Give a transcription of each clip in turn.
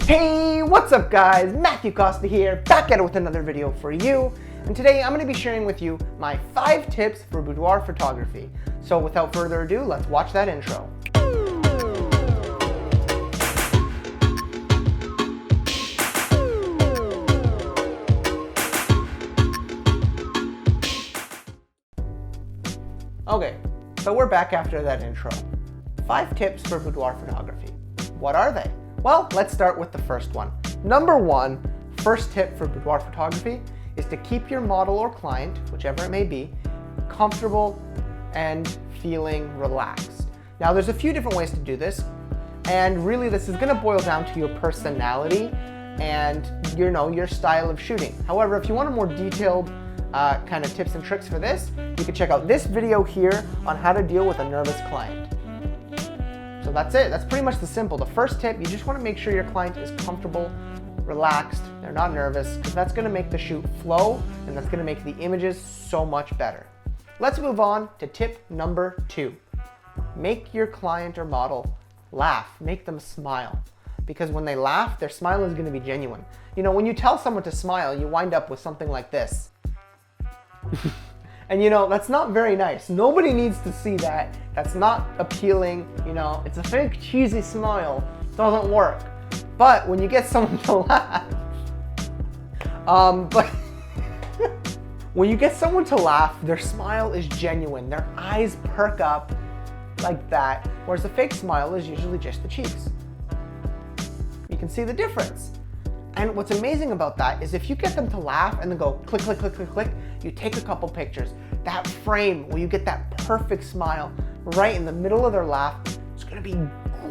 Hey, what's up guys? Matthew Costa here, back at it with another video for you. And today I'm going to be sharing with you my 5 tips for boudoir photography. So without further ado, let's watch that intro. Okay, so we're back after that intro. 5 tips for boudoir photography. What are they? Well, let's start with the first one. Number 1, first tip for boudoir photography is to keep your model or client, whichever it may be, comfortable and feeling relaxed. Now, there's a few different ways to do this, and really this is going to boil down to your personality and your style of shooting. However, if you want a more detailed kind of tips and tricks for this, you can check out this video here on how to deal with a nervous client. So that's it. That's pretty much the simple. The first tip, you just want to make sure your client is comfortable, relaxed, they're not nervous, because that's going to make the shoot flow and that's going to make the images so much better. Let's move on to tip number 2. Make your client or model laugh. Make them smile. Because when they laugh, their smile is going to be genuine. You know, when you tell someone to smile, you wind up with something like this. And that's not very nice. Nobody needs to see that. That's not appealing. It's a fake cheesy smile. Doesn't work. But when you get someone to laugh, when you get someone to laugh, their smile is genuine. Their eyes perk up like that, whereas a fake smile is usually just the cheeks. You can see the difference. And what's amazing about that is if you get them to laugh and then go click, click, click, click, click, you take a couple pictures. That frame where you get that perfect smile right in the middle of their laugh, it's gonna be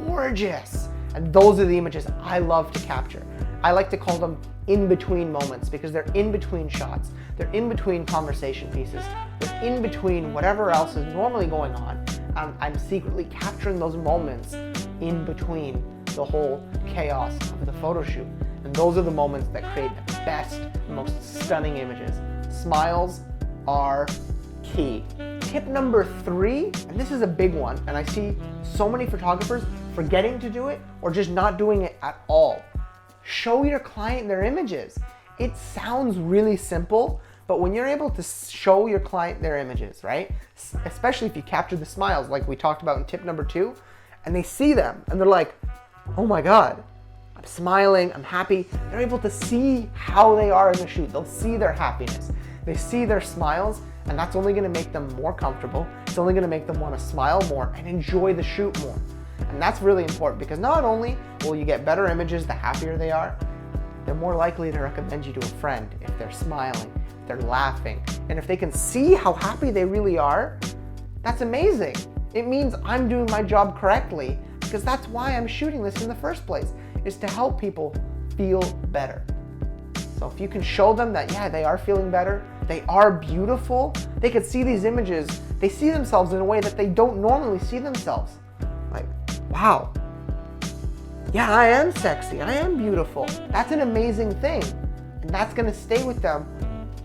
gorgeous. And those are the images I love to capture. I like to call them in-between moments because they're in between shots. They're in between conversation pieces. They're in between whatever else is normally going on. I'm secretly capturing those moments in between the whole chaos of the photo shoot. And those are the moments that create the best, most stunning images. Smiles are key. Tip number 3, and this is a big one, and I see so many photographers forgetting to do it or just not doing it at all. Show your client their images. It sounds really simple, but when you're able to show your client their images, right? Especially if you capture the smiles like we talked about in tip number 2, and they see them and they're like, oh my God, I'm smiling, I'm happy. They're able to see how they are in the shoot. They'll see their happiness. They see their smiles, and that's only gonna make them more comfortable. It's only gonna make them wanna smile more and enjoy the shoot more. And that's really important because not only will you get better images the happier they are, they're more likely to recommend you to a friend if they're smiling, if they're laughing. And if they can see how happy they really are, that's amazing. It means I'm doing my job correctly because that's why I'm shooting this in the first place, is to help people feel better. So if you can show them that, yeah, they are feeling better, they are beautiful, they can see these images, they see themselves in a way that they don't normally see themselves. Like, wow, yeah, I am sexy, I am beautiful. That's an amazing thing. And that's gonna stay with them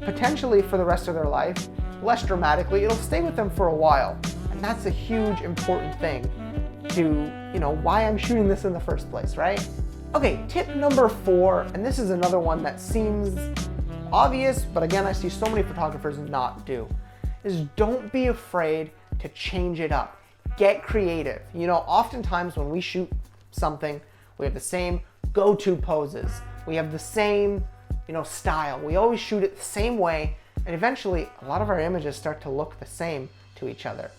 potentially for the rest of their life. Less dramatically, it'll stay with them for a while. And that's a huge, important thing to, why I'm shooting this in the first place, right? Okay, tip number 4, and this is another one that seems obvious, but again, I see so many photographers not do, is don't be afraid to change it up. Get creative. Oftentimes when we shoot something, we have the same go-to poses. We have the same, style. We always shoot it the same way, and eventually a lot of our images start to look the same to each other.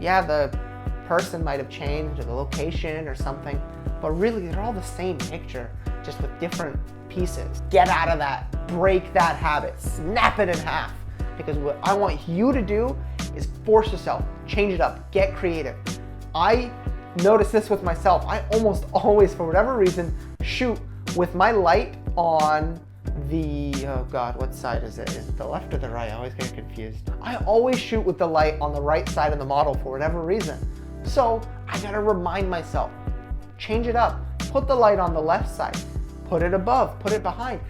Yeah, the person might have changed or the location or something, but really they're all the same picture, just with different pieces. Get out of that, break that habit, snap it in half, because what I want you to do is force yourself, change it up, get creative. I notice this with myself. I almost always, for whatever reason, shoot with my light on the, oh God, what side is it? Is it the left or the right? I always get confused. I always shoot with the light on the right side of the model for whatever reason. So I gotta remind myself, change it up. Put the light on the left side, put it above, put it behind.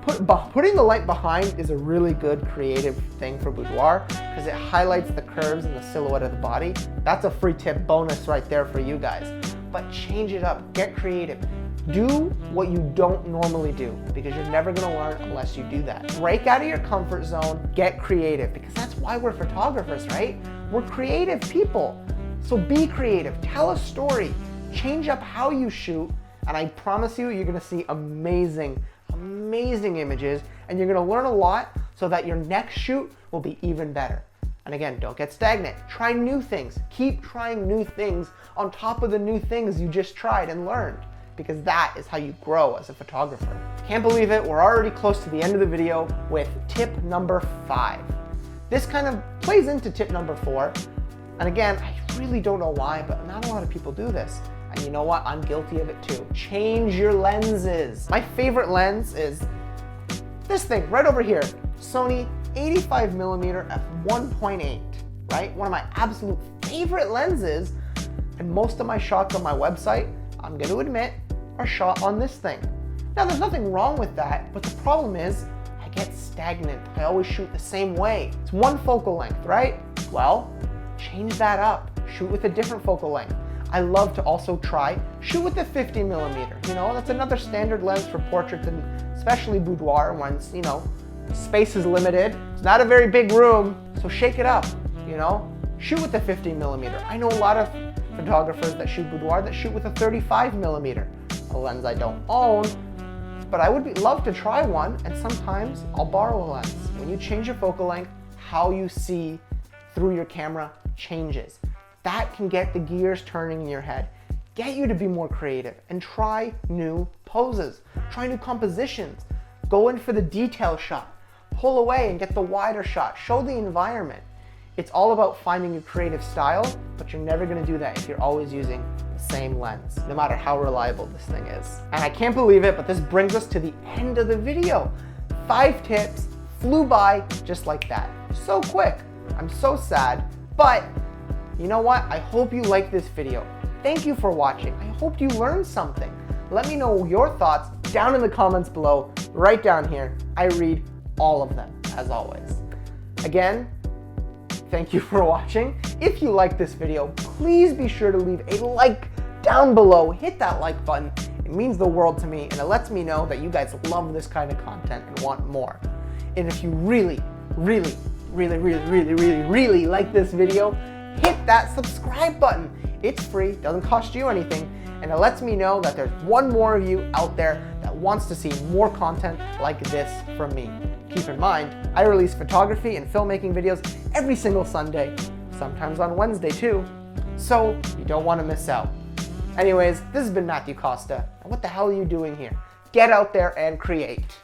Putting the light behind is a really good creative thing for boudoir because it highlights the curves and the silhouette of the body. That's a free tip bonus right there for you guys. But change it up, get creative. Do what you don't normally do, because you're never gonna learn unless you do that. Break out of your comfort zone, get creative, because that's why we're photographers, right? We're creative people. So be creative, tell a story, change up how you shoot, and I promise you, you're gonna see amazing, amazing images, and you're gonna learn a lot so that your next shoot will be even better. And again, don't get stagnant. Try new things. Keep trying new things on top of the new things you just tried and learned, because that is how you grow as a photographer. Can't believe it, we're already close to the end of the video with tip number 5. This kind of plays into tip number 4. And again, I really don't know why, but not a lot of people do this. And you know what? I'm guilty of it too. Change your lenses. My favorite lens is this thing right over here. Sony 85mm f1.8, right? One of my absolute favorite lenses. And most of my shots on my website, I'm going to admit, are shot on this thing. Now, there's nothing wrong with that, but the problem is I get stagnant. I always shoot the same way. It's one focal length, right? Well, change that up. Shoot with a different focal length. I love to also shoot with the 50mm. You know, that's another standard lens for portraits, and especially boudoir ones, you know, space is limited. It's not a very big room, so shake it up, you know? Shoot with the 50mm. I know a lot of photographers that shoot boudoir that shoot with a 35mm, a lens I don't own, but I would love to try one, and sometimes I'll borrow a lens. When you change your focal length, how you see through your camera changes. That can get the gears turning in your head, get you to be more creative, and try new poses, try new compositions, go in for the detail shot, pull away and get the wider shot, show the environment. It's all about finding your creative style, but you're never gonna do that if you're always using the same lens, no matter how reliable this thing is. And I can't believe it, but this brings us to the end of the video. 5 tips flew by just like that. So quick. I'm so sad, but you know what? I hope you liked this video. Thank you for watching. I hope you learned something. Let me know your thoughts down in the comments below, right down here. I read all of them, as always. Again, thank you for watching. If you like this video, please be sure to leave a like down below. Hit that like button. It means the world to me, and it lets me know that you guys love this kind of content and want more. And if you really like this video, hit that subscribe button. It's free, doesn't cost you anything, and it lets me know that there's one more of you out there that wants to see more content like this from me. Keep in mind, I release photography and filmmaking videos every single Sunday, sometimes on Wednesday too, so you don't want to miss out. Anyways, this has been Matthew Costa, and what the hell are you doing here? Get out there and create.